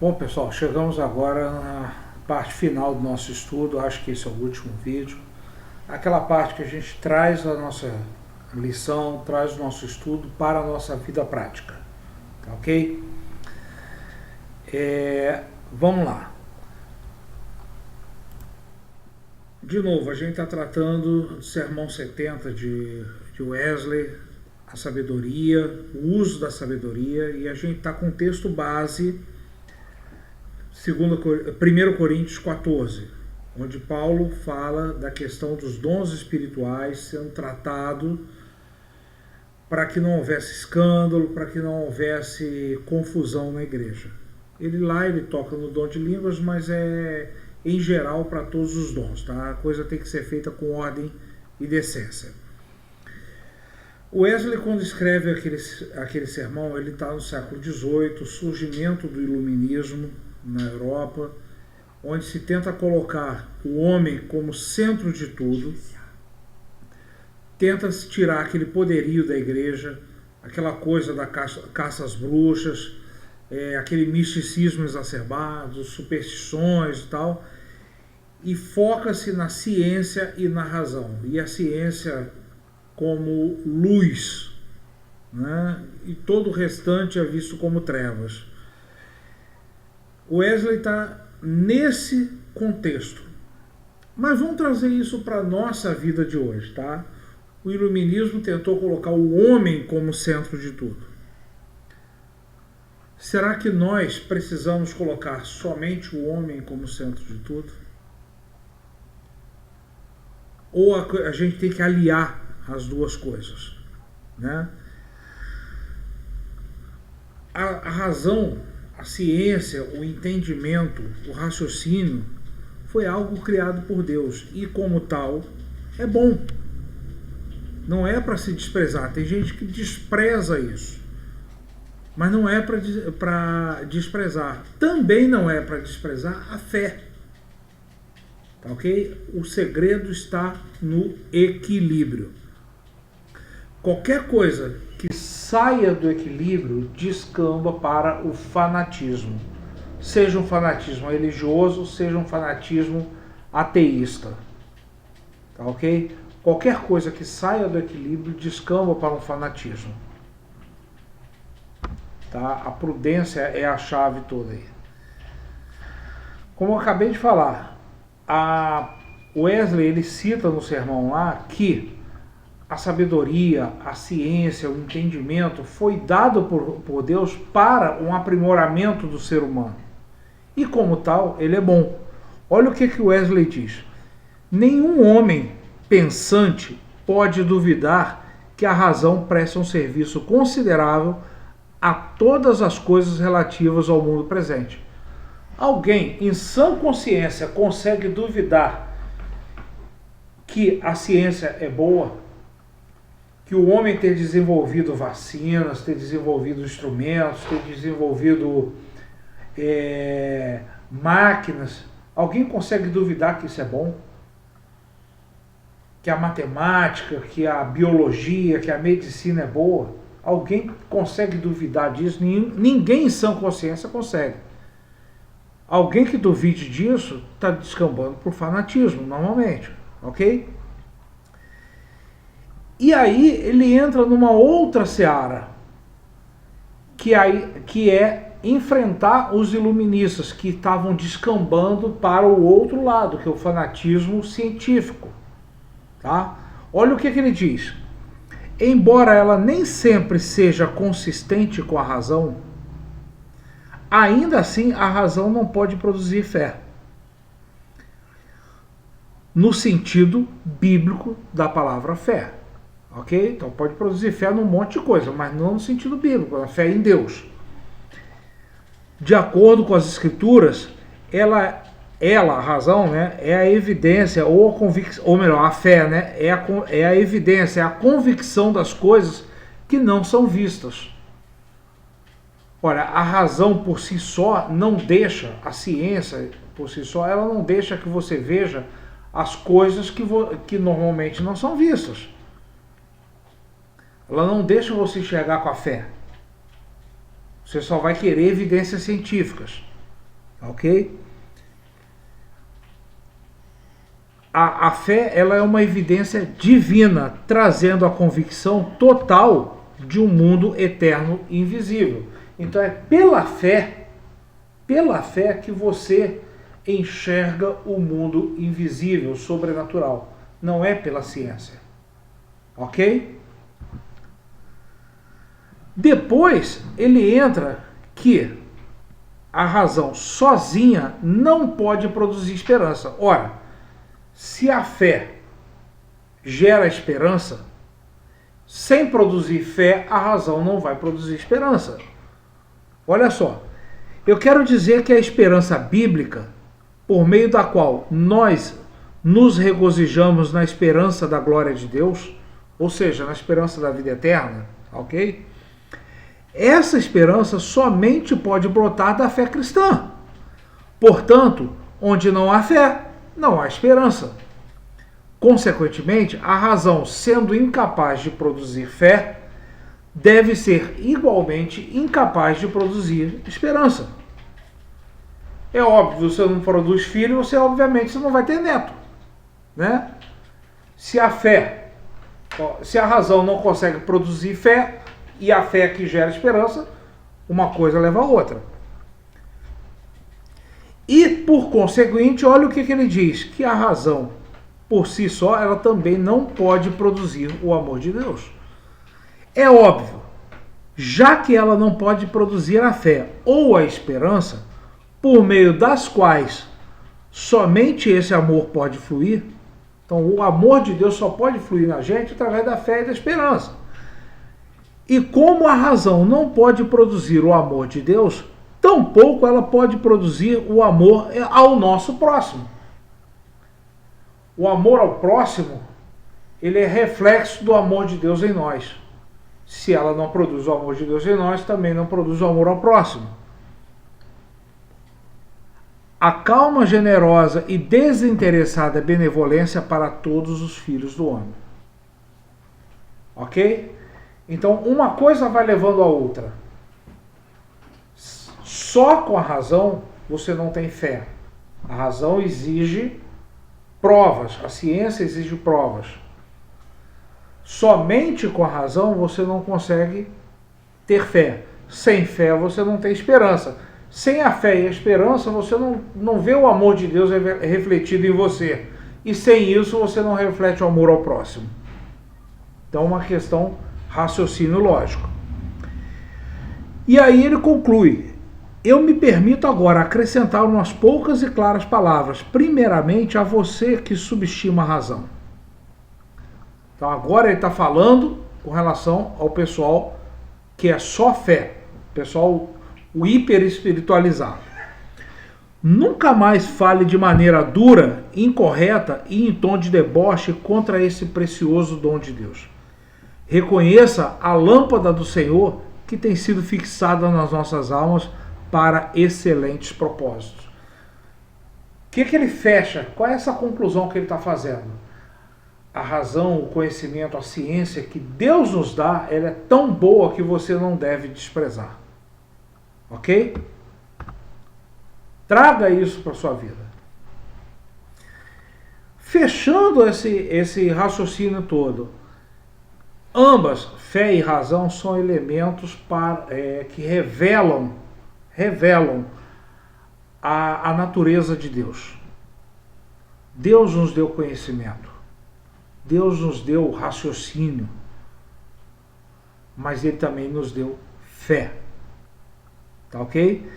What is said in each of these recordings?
Bom, pessoal, chegamos agora na parte final do nosso estudo. Acho que esse é o último vídeo. Aquela parte que a gente traz a nossa lição, traz o nosso estudo para a nossa vida prática. Tá ok? Vamos lá. De novo, a gente está tratando do Sermão 70 de Wesley, a sabedoria, o uso da sabedoria, e a gente está com o texto base, 1 Coríntios 14, onde Paulo fala da questão dos dons espirituais sendo tratado para que não houvesse escândalo, para que não houvesse confusão na igreja. Ele toca no dom de línguas, mas é em geral para todos os dons, tá? A coisa tem que ser feita com ordem e decência. O Wesley, quando escreve aquele sermão, ele está no século XVIII, o surgimento do iluminismo na Europa, onde se tenta colocar o homem como centro de tudo, tenta-se tirar aquele poderio da igreja, aquela coisa da caça às bruxas, aquele misticismo exacerbado, superstições e tal, e foca-se na ciência e na razão. E a ciência como luz, né? E todo o restante é visto como trevas. Wesley está nesse contexto. Mas vamos trazer isso para a nossa vida de hoje, tá? O iluminismo tentou colocar o homem como centro de tudo. Será que nós precisamos colocar somente o homem como centro de tudo? Ou a gente tem que aliar as duas coisas, né? A razão, a ciência, o entendimento, o raciocínio foi algo criado por Deus e, como tal, é bom. Não é para se desprezar. Tem gente que despreza isso. Mas não é para desprezar. Também não é para desprezar a fé. Tá ok? O segredo está no equilíbrio. Qualquer coisa que saia do equilíbrio descamba para o fanatismo. Seja um fanatismo religioso, seja um fanatismo ateísta. Tá ok? Qualquer coisa que saia do equilíbrio descamba para um fanatismo. Tá? A prudência é a chave toda aí. Como eu acabei de falar, Wesley ele cita no sermão lá que a sabedoria, a ciência, o entendimento foi dado por Deus para um aprimoramento do ser humano. E como tal, ele é bom. Olha o que Wesley diz. Nenhum homem pensante pode duvidar que a razão presta um serviço considerável a todas as coisas relativas ao mundo presente. Alguém em sã consciência consegue duvidar que a ciência é boa? Que o homem ter desenvolvido vacinas, ter desenvolvido instrumentos, ter desenvolvido máquinas? Alguém consegue duvidar que isso é bom? Que a matemática, que a biologia, que a medicina é boa? Alguém consegue duvidar disso? Ninguém em sã consciência consegue. Alguém que duvide disso está descambando por fanatismo, normalmente, ok? E aí ele entra numa outra seara, que é enfrentar os iluministas que estavam descambando para o outro lado, que é o fanatismo científico. Tá? Olha o que ele diz. Embora ela nem sempre seja consistente com a razão, ainda assim a razão não pode produzir fé. No sentido bíblico da palavra fé. Ok? Então pode produzir fé num monte de coisa, mas não no sentido bíblico, a fé em Deus. De acordo com as escrituras, a razão, né, é a evidência, ou a convicção, ou melhor, a fé, né, é a evidência, é a convicção das coisas que não são vistas. Olha, a razão por si só não deixa, a ciência por si só, ela não deixa que você veja as coisas que normalmente não são vistas. Ela não deixa você enxergar com a fé. Você só vai querer evidências científicas. ok? A fé, ela é uma evidência divina, trazendo a convicção total de um mundo eterno e invisível. Então é pela fé que você enxerga o mundo invisível, sobrenatural. Não é pela ciência. Ok? Depois ele entra que a razão sozinha não pode produzir esperança. Ora, se a fé gera esperança, sem produzir fé, a razão não vai produzir esperança. Olha só, eu quero dizer que a esperança bíblica, por meio da qual nós nos regozijamos na esperança da glória de Deus, ou seja, na esperança da vida eterna, ok? Essa esperança somente pode brotar da fé cristã. Portanto, onde não há fé, não há esperança. Consequentemente, a razão, sendo incapaz de produzir fé, deve ser igualmente incapaz de produzir esperança. É óbvio, você não produz filho, você obviamente não vai ter neto, né? Se a razão não consegue produzir fé, e a fé que gera esperança, uma coisa leva a outra. E, por conseguinte, olha o que ele diz, que a razão, por si só, ela também não pode produzir o amor de Deus. É óbvio, já que ela não pode produzir a fé ou a esperança, por meio das quais somente esse amor pode fluir, então o amor de Deus só pode fluir na gente através da fé e da esperança. E como a razão não pode produzir o amor de Deus, tampouco ela pode produzir o amor ao nosso próximo. O amor ao próximo, ele é reflexo do amor de Deus em nós. Se ela não produz o amor de Deus em nós, também não produz o amor ao próximo. A calma, generosa e desinteressada benevolência para todos os filhos do homem. Ok? Então, uma coisa vai levando a outra. Só com a razão você não tem fé. A razão exige provas, a ciência exige provas. Somente com a razão você não consegue ter fé. Sem fé você não tem esperança. Sem a fé e a esperança você não vê o amor de Deus refletido em você. E sem isso você não reflete o amor ao próximo. Então, uma questão raciocínio lógico. E aí ele conclui: eu me permito agora acrescentar umas poucas e claras palavras, primeiramente a você que subestima a razão. Então agora ele está falando com relação ao pessoal que é só fé, pessoal o hiper espiritualizado. Nunca mais fale de maneira dura, incorreta e em tom de deboche contra esse precioso dom de Deus. Reconheça a lâmpada do Senhor que tem sido fixada nas nossas almas para excelentes propósitos. O que ele fecha? Qual é essa conclusão que ele está fazendo? A razão, o conhecimento, a ciência que Deus nos dá, ela é tão boa que você não deve desprezar. Ok? Traga isso para a sua vida. Fechando esse raciocínio todo, ambas, fé e razão, são elementos que revelam a natureza de Deus. Deus nos deu conhecimento. Deus nos deu raciocínio. Mas Ele também nos deu fé. Tá ok?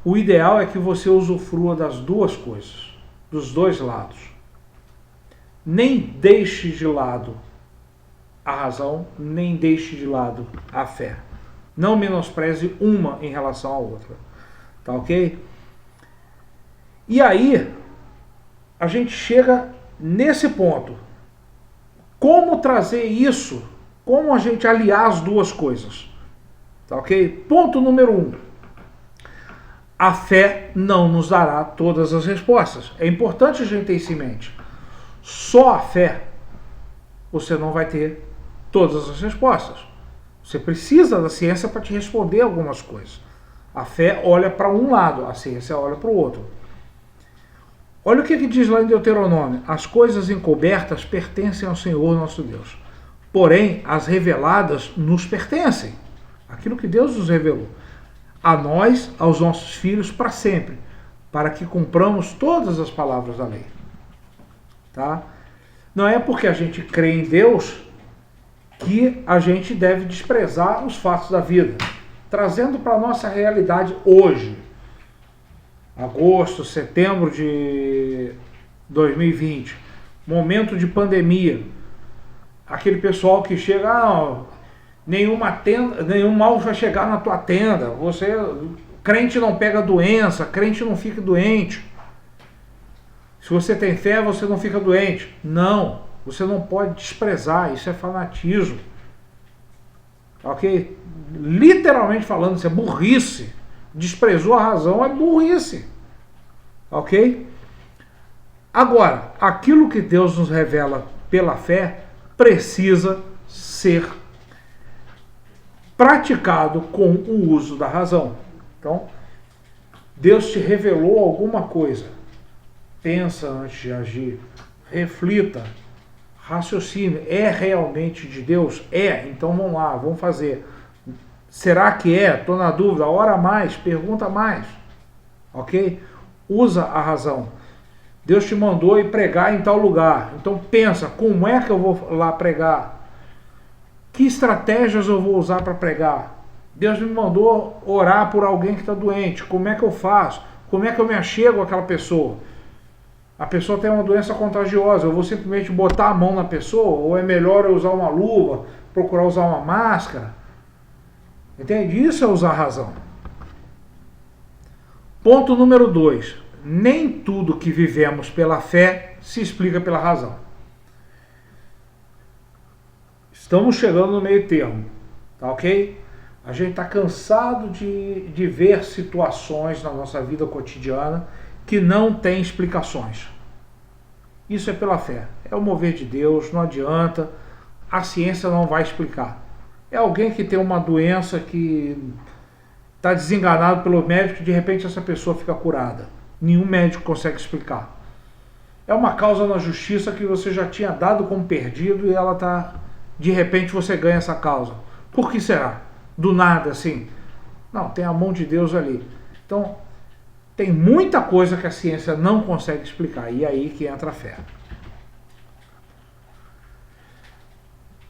O ideal é que você usufrua das duas coisas, dos dois lados. Nem deixe de lado a razão, nem deixe de lado a fé. Não menospreze uma em relação à outra. Tá ok? E aí, a gente chega nesse ponto. Como trazer isso? Como a gente aliar as duas coisas? Tá ok? Ponto número 1. A fé não nos dará todas as respostas. É importante a gente ter isso em mente. Só a fé você não vai ter todas as respostas. Você precisa da ciência para te responder algumas coisas. A fé olha para um lado, a ciência olha para o outro. Olha o que diz lá em Deuteronômio: as coisas encobertas pertencem ao Senhor nosso Deus, porém as reveladas nos pertencem. Aquilo que Deus nos revelou a nós, aos nossos filhos, para sempre, para que cumpramos todas as palavras da lei. Tá? Não é porque a gente crê em Deus que a gente deve desprezar os fatos da vida. Trazendo para a nossa realidade hoje, agosto, setembro de 2020, momento de pandemia, aquele pessoal que chega, nenhuma tenda, nenhum mal vai chegar na tua tenda, crente não pega doença, crente não fica doente. Se você tem fé, você não fica doente. Não, você não pode desprezar, isso é fanatismo. Ok? Literalmente falando, isso é burrice. Desprezou a razão, é burrice. Ok? Agora, aquilo que Deus nos revela pela fé precisa ser praticado com o uso da razão. Então, Deus te revelou alguma coisa. Pensa antes de agir. Reflita. Raciocínio. É realmente de Deus? É. Então vamos lá, vamos fazer. Será que é? Estou na dúvida. Ora mais, pergunta mais. Ok? Usa a razão. Deus te mandou ir pregar em tal lugar. Então pensa, como é que eu vou lá pregar? Que estratégias eu vou usar para pregar? Deus me mandou orar por alguém que está doente. Como é que eu faço? Como é que eu me achego àquela pessoa? A pessoa tem uma doença contagiosa. Eu vou simplesmente botar a mão na pessoa? Ou é melhor eu usar uma luva? Procurar usar uma máscara? Entende? Isso é usar a razão. Ponto número 2. Nem tudo que vivemos pela fé se explica pela razão. Estamos chegando no meio termo, tá ok? A gente está cansado de ver situações na nossa vida cotidiana que não tem explicações. Isso é pela fé. É o mover de Deus, não adianta. A ciência não vai explicar. É alguém que tem uma doença que está desenganado pelo médico e de repente essa pessoa fica curada. Nenhum médico consegue explicar. É uma causa na justiça que você já tinha dado como perdido e ela está... De repente você ganha essa causa. Por que será? Do nada, assim. Não, tem a mão de Deus ali. Então, tem muita coisa que a ciência não consegue explicar. E é aí que entra a fé.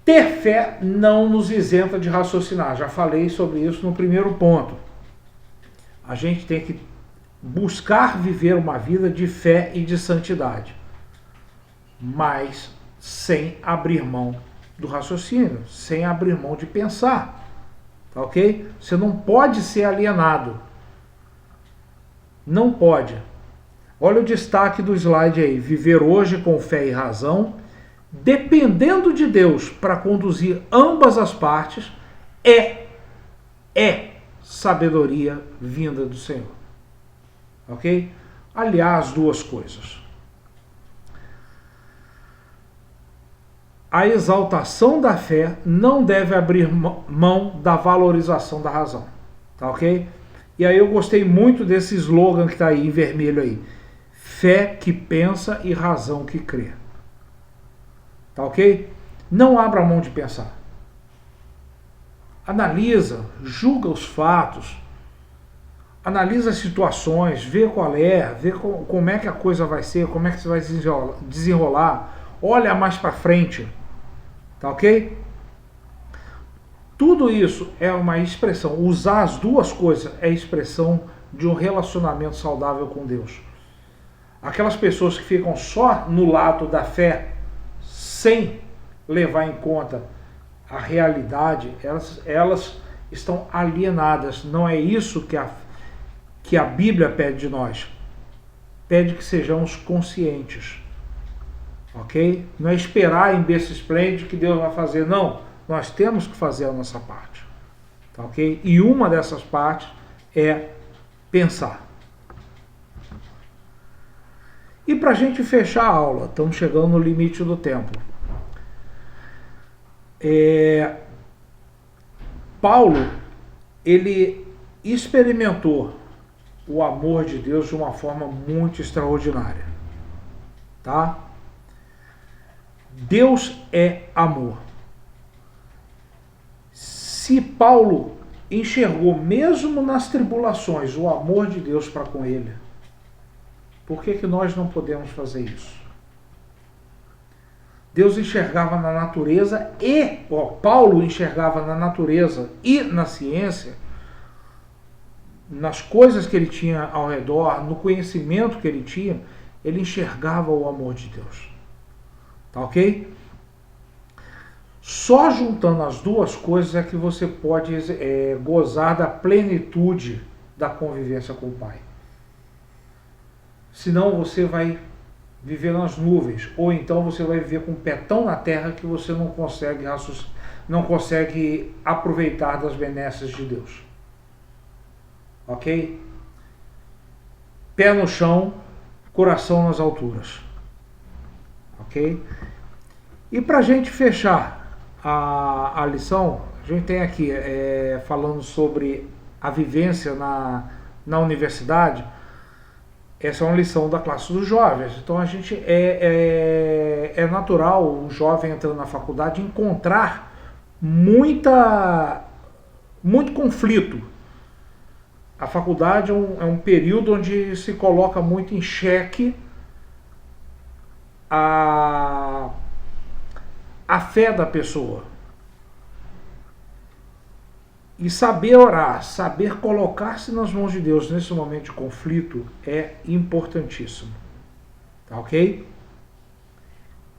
Ter fé não nos isenta de raciocinar. Já falei sobre isso no primeiro ponto. A gente tem que buscar viver uma vida de fé e de santidade. Mas sem abrir mão do raciocínio, sem abrir mão de pensar, tá ok? Você não pode ser alienado, não pode. Olha o destaque do slide aí: viver hoje com fé e razão, dependendo de Deus para conduzir ambas as partes, é sabedoria vinda do Senhor, ok? Aliás, duas coisas. A exaltação da fé não deve abrir mão da valorização da razão. Tá ok? E aí eu gostei muito desse slogan que está aí em vermelho aí. Fé que pensa e razão que crê. Tá ok? Não abra mão de pensar. Analisa, julga os fatos. Analisa as situações, vê qual é, vê como é que a coisa vai ser, como é que você vai desenrolar. Olha mais para frente. Tá ok? Tudo isso é uma expressão, usar as duas coisas é expressão de um relacionamento saudável com Deus. Aquelas pessoas que ficam só no lado da fé, sem levar em conta a realidade, elas estão alienadas. Não é isso que a Bíblia pede de nós. Pede que sejamos conscientes. Ok? Não é esperar em berço esplêndido que Deus vai fazer, não. Nós temos que fazer a nossa parte. Tá ok? E uma dessas partes é pensar. E para a gente fechar a aula, estamos chegando no limite do tempo. Paulo, ele experimentou o amor de Deus de uma forma muito extraordinária, tá? Deus é amor. Se Paulo enxergou, mesmo nas tribulações, o amor de Deus para com ele, por que nós não podemos fazer isso? Deus enxergava na natureza Paulo enxergava na natureza e na ciência, nas coisas que ele tinha ao redor, no conhecimento que ele tinha, ele enxergava o amor de Deus. Tá ok? Só juntando as duas coisas é que você pode gozar da plenitude da convivência com o Pai. Senão você vai viver nas nuvens, ou então você vai viver com o pé tão na terra que você não consegue aproveitar das benesses de Deus. Ok? Pé no chão, coração nas alturas. Ok? E para a gente fechar a lição, a gente tem aqui falando sobre a vivência na universidade. Essa é uma lição da classe dos jovens. Então a gente é natural o jovem entrando na faculdade encontrar muito conflito. A faculdade é um período onde se coloca muito em xeque a fé da pessoa. E saber orar, saber colocar-se nas mãos de Deus nesse momento de conflito é importantíssimo. Tá ok?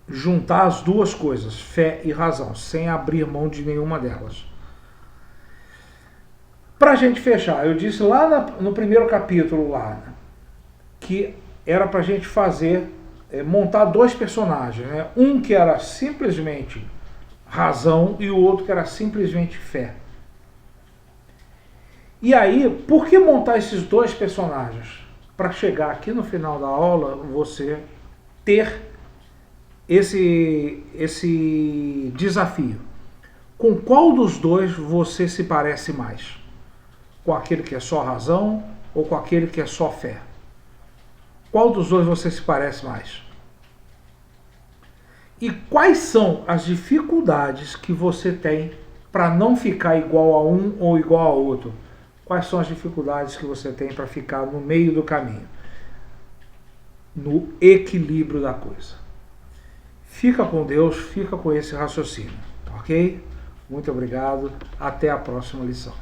Juntar as duas coisas, fé e razão, sem abrir mão de nenhuma delas. Para a gente fechar, eu disse lá no primeiro capítulo lá, né, que era para a gente montar dois personagens, né? Um que era simplesmente razão e o outro que era simplesmente fé. E aí, por que montar esses dois personagens? Para chegar aqui no final da aula, você ter esse desafio. Com qual dos dois você se parece mais? Com aquele que é só razão ou com aquele que é só fé? Qual dos dois você se parece mais? E quais são as dificuldades que você tem para não ficar igual a um ou igual ao outro? Quais são as dificuldades que você tem para ficar no meio do caminho? No equilíbrio da coisa. Fica com Deus, fica com esse raciocínio, ok? Muito obrigado, até a próxima lição.